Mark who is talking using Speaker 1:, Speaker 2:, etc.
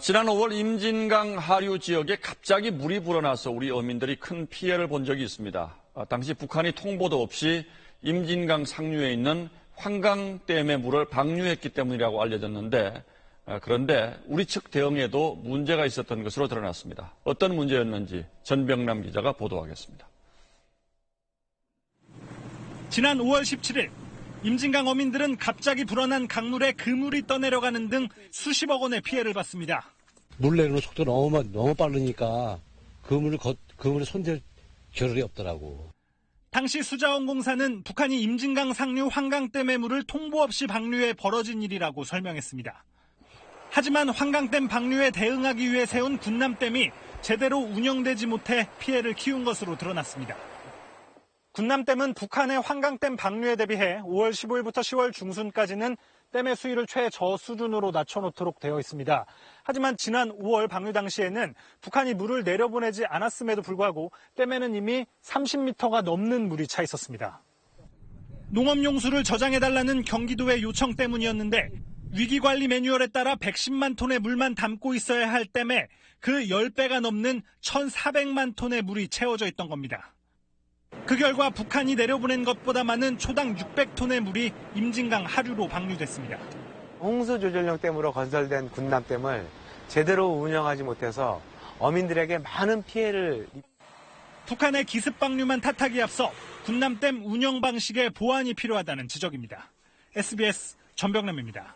Speaker 1: 지난 5월 임진강 하류 지역에 갑자기 물이 불어나서 우리 어민들이 큰 피해를 본 적이 있습니다. 당시 북한이 통보도 없이 임진강 상류에 있는 환강댐의 물을 방류했기 때문이라고 알려졌는데, 그런데 우리 측 대응에도 문제가 있었던 것으로 드러났습니다. 어떤 문제였는지 전병남 기자가 보도하겠습니다.
Speaker 2: 지난 5월 17일 임진강 어민들은 갑자기 불어난 강물에 그물이 떠내려가는 등 수십억 원의 피해를 봤습니다.
Speaker 3: 물 내리는 속도가 너무 빠르니까 그물을 손댈 겨를이 없더라고.
Speaker 2: 당시 수자원공사는 북한이 임진강 상류 환강댐의 물을 통보 없이 방류해 벌어진 일이라고 설명했습니다. 하지만 환강댐 방류에 대응하기 위해 세운 군남댐이 제대로 운영되지 못해 피해를 키운 것으로 드러났습니다. 군남댐은 북한의 환강댐 방류에 대비해 5월 15일부터 10월 중순까지는 댐의 수위를 최저 수준으로 낮춰놓도록 되어 있습니다. 하지만 지난 5월 방류 당시에는 북한이 물을 내려보내지 않았음에도 불구하고 댐에는 이미 30m가 넘는 물이 차 있었습니다. 농업용수를 저장해달라는 경기도의 요청 때문이었는데 위기관리 매뉴얼에 따라 110만 톤의 물만 담고 있어야 할 댐에 그 10배가 넘는 1,400만 톤의 물이 채워져 있던 겁니다. 그 결과 북한이 내려보낸 것보다 많은 초당 600톤의 물이 임진강 하류로 방류됐습니다.
Speaker 4: 홍수 조절용 댐으로 건설된 군남댐을 제대로 운영하지 못해서 어민들에게 많은 피해를.
Speaker 2: 북한의 기습 방류만 탓하기에 앞서 군남댐 운영 방식의 보완이 필요하다는 지적입니다. SBS 전병남입니다.